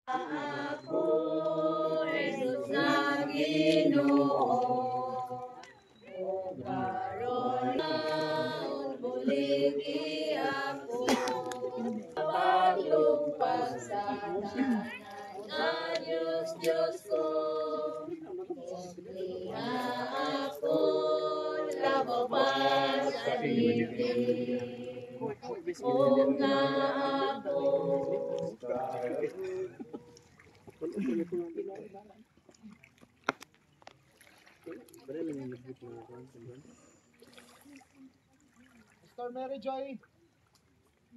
Ako, Jesus na Ginoo, o karon na buligi ako, paglupag sa tanan na Diyos ko, liha ako, labaw pa sa dibdib, o nga ako. Sister Mary Joy,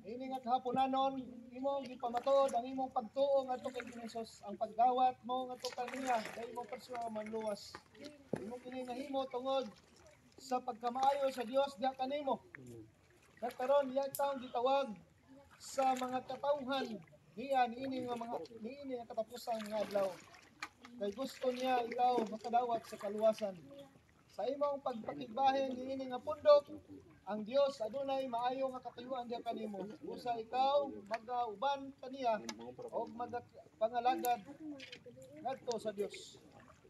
ini nga kahaponanon, imong gipamatuod ang imong pagtuo ngadto kay Jesus, ang pagdawat mo ngadto kaniya kay imong personal manluwas. Imong kini nahimo tungod sa pagkamaayo sa Dios diha kanimo. Karon iyang taong gitawag sa mga katawhan niya niini nga katapusan nga adlaw. Kay gusto niya ikaw makadawat sa kaluwasan. Sa imong pagpakigbahin niini nga pundok, ang Dios adunay maayo nga katuyuan diha kanimo. Usa ikaw magauban kaniya o magapangalagad ngadto sa Dios.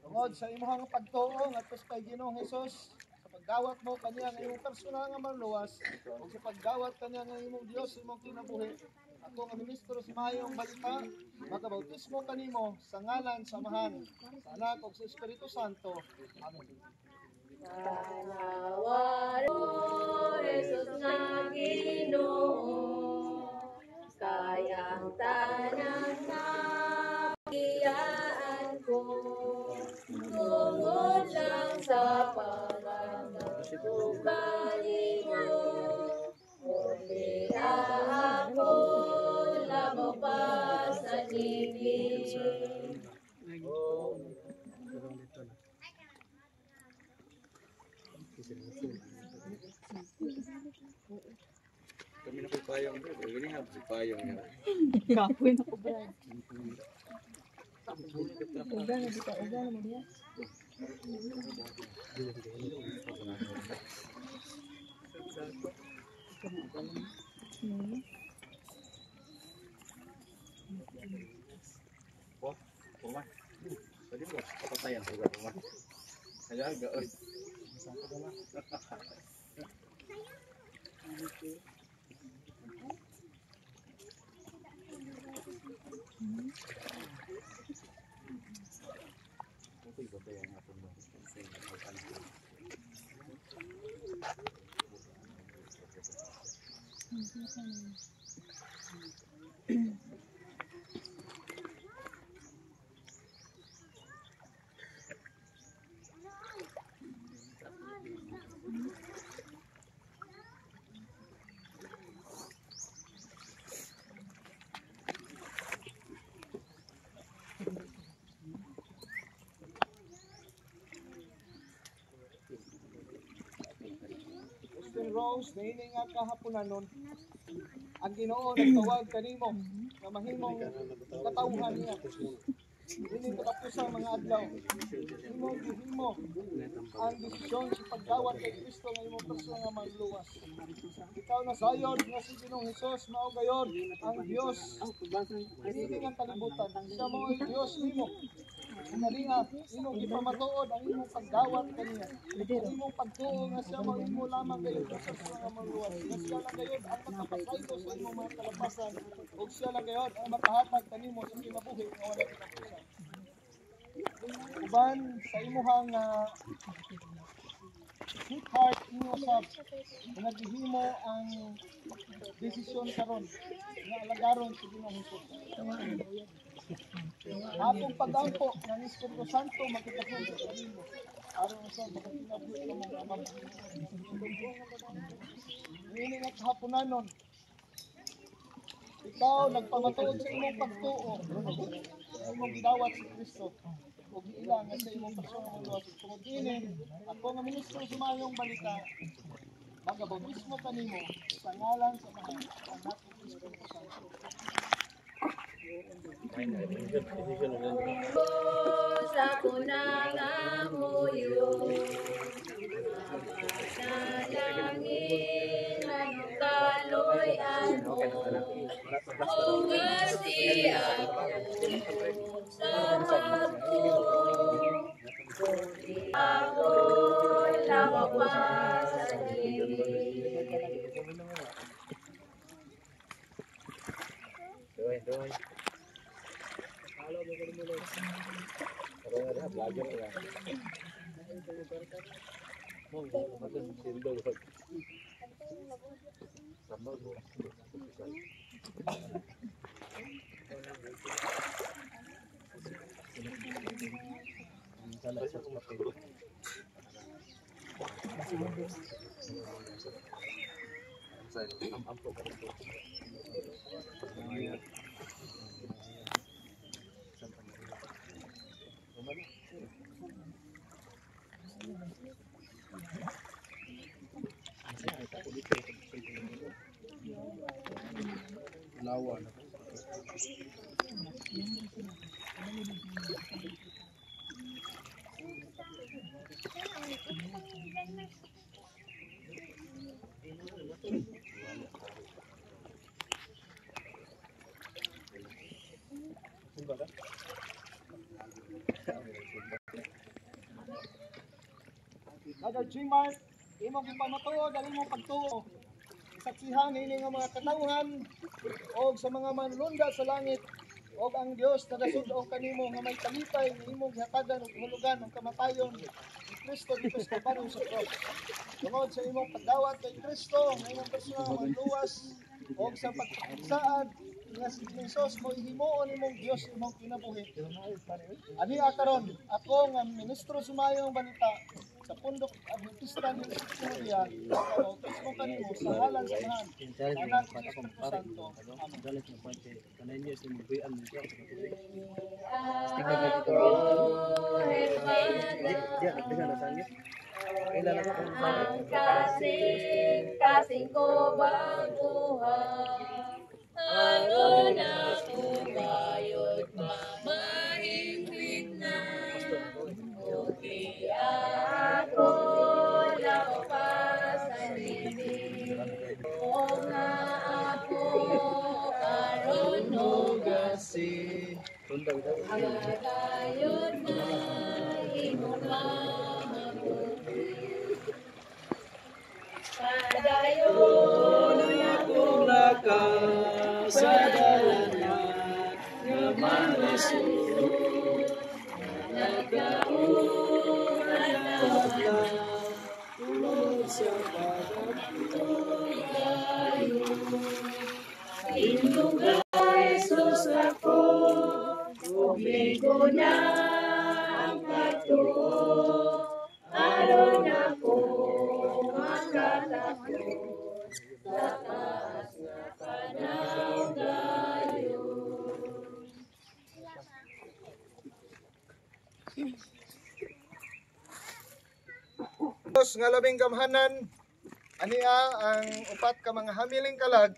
Tungod sa imong pagtuo ngadto kay Ginoong Hesus, sa pagdawat mo kaniya nga imong personal nga manluwas o sa pagdawat kaniya nga imong Dios imong kinabuhi, ako nga ministro sa Mayong Balita, magabautismo kanimo sa ngalan sa Amahan, sa Anak ug sa Espiritu Santo. Amen. Panawaro, Jesus na Ginoo, kayang tanan na pagiyaan ko, tungod lang sa pangarap ko kanimo, liha ako, labaw pa sa dibdib. Kami na po payong bro. Ini nga si payong niya. Kapoy na ko ba? Uga na dito, uga na mo diya. Wah, rumah. Tadi mo papatayan sa rumah. Kaya gaon. Rose, niini nga kahaponanon, ang Ginoo nagtawag kanimo nga mahimong katawhan niya. Dili katapusang mga adlaw. Imong gihimo ang desisyon sa pagdawat kay Kristo nga imong personal nga manluwas. Ikaw na sayon nga si Ginoong Hesus mao gayon ang Dios. Dili nga kalibutan. Siya mao ang Dios nimo. Kinalinga, imong gipamatuod ang imong pagdawat kaniya. Ang imong pagtuo nga siya mao imo lamang gayon sa personal nga manluwas. Nga siya lang gayon ang makapasaylo sa imong mga kalapasan ug siya lang gayon ang makahatag kanimo sa kinabuhi nga wala katapusan. Uban sa imuhang sweetheart inyo sab nga gihimo ang desisyon karon nga alagaron sa Ginoong Hesus. Atong pag-ampo ng Espiritu Santo magkatapos sa kanimo aron sa makakinabuhi ka mong amang. Ini nga kahaponanon, ikaw nagpamatuod sa imong pagtuo, imong gidawat sa Kristo. Ug ilang nga sa imong personal nga luwas. Tungod ini, ako nga ministro sa Mayong Balita, magabautismo kanimo sa ngalan sa Mahal, Anak ug Espiritu Santo. Sa kunang amuyo, manalangin, manukaloy ano, o ngasi ako. Brother G-Mark, imong ipamatuod ang imong pagtuo. Isaksihan ini nga mga katawhan o sa mga manlunda sa langit o ang Dios na nasudong kanimo nga may kalipay nga imong hatagan ug hulugan ng kamatayon ni Kristo dito sa kabanong sa cross. Tungod sa imong pagdawat kay Kristo nga imong personal nga manluwas o sa pagsaad nga si Jesus mo ihimuon imong Dios imong kinabuhi. Ani karon ako nga ministro sumayong balita sa pundok Adventista ng Victoria, bautismo kanimo sa ngalan sa Anak ng Espiritu Santo. Ang kasing ko baguhan, aron ako bayot mamahimik na. Okay, ako lapas sa libig, o nga ako karon o gasi, agayod na imo mamabuti. Padayon akong lakas sa dalanan nga malasud, nagkauhan na tulog sa pagkatugayo. Inyong Jesus ako, umigo na ang pagtuo, aron ako makatakot sa taas nga panagayo. Diyos nga labing gamhanan, ania ang upat ka mga hamiling kalag,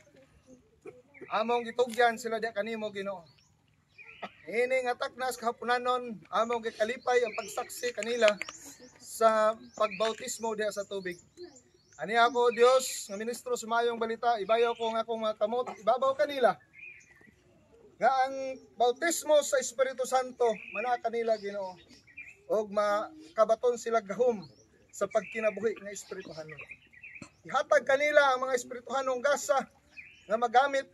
among gitugyan sila diya kanimo Ginoo. Ini nga taknas kahaponanon, among gikalipay ang pagsaksi kanila sa pagbautismo diya sa tubig. Ani ako Dios nga ministro sumayong balita, ibayaw ko nga akong mga kamot, ibabaw kanila nga ang bautismo sa Espiritu Santo mana kanila Ginoo, og makabaton sila gahom sa pagkinabuhi nga espirituhanon. Ihatag kanila ang mga espirituhanong gasa nga magamit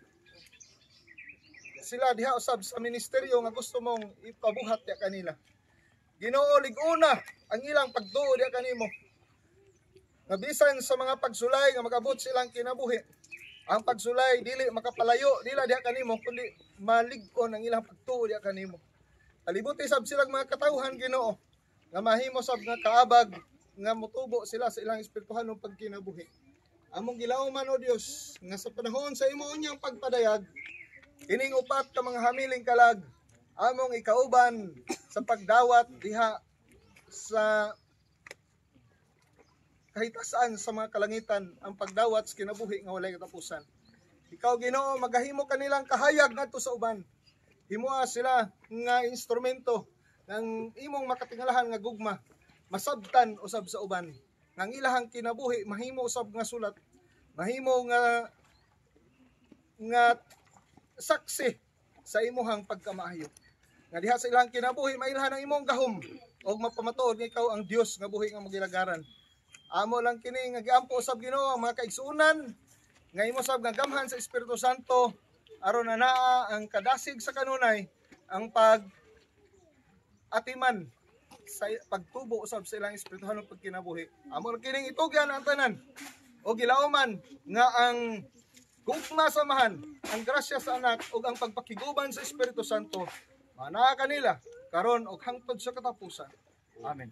sila diha usab sa ministeryo nga gusto mong ipabuhat ya kanila. Ginoo, liguna ang ilang pagtuo diha kanimo. Nga bisan sa mga pagsulay nga magabot silang kinabuhi, ang pagsulay dili makapalayo dila diha kanimo kundi malig-on ang ilang pagtuo diha kanimo. Palibuti sab silang mga katawhan Ginoo nga mahimo sab nga kaabag nga motubo sila sa ilang espirituhanong pagkinabuhi. Among gilauman o Dios nga sa panahon sa imo unyang pagpadayag, kining upat ka mga hamiling kalag among ikauban sa pagdawat diha sa kahitasan sa mga kalangitan, ang pagdawat sa kinabuhi nga walay katapusan. Ikaw Ginoo, magahimo kanilang kahayag ngadto sa uban. Himuha sila nga instrumento ng imong makatingalahan nga gugma, masabtan usab sa uban. Nang ilahang kinabuhi mahimo usab nga sulat, mahimo nga saksi sa imuhang pagkamaayo. Nga diha sa ilang kinabuhi mailhan ang imong gahom og mapamatuod nga ikaw ang Dios nga buhi nga magilagaran. Amo lang kini nga giampo usab Ginoo ang mga kaigsuonan nga imo sab nga gamhan sa Espiritu Santo aron na naa ang kadasig sa kanunay ang pag atiman sa pagtubo usab sa ilang espirituhalong pagkinabuhi. Amo kining itugyan ang tanan o gilauman nga ang gugma samahan, ang grasya sa anak ug ang pagpakiguban sa Espiritu Santo manaa kanila karon og hangtod sa katapusan. Amen.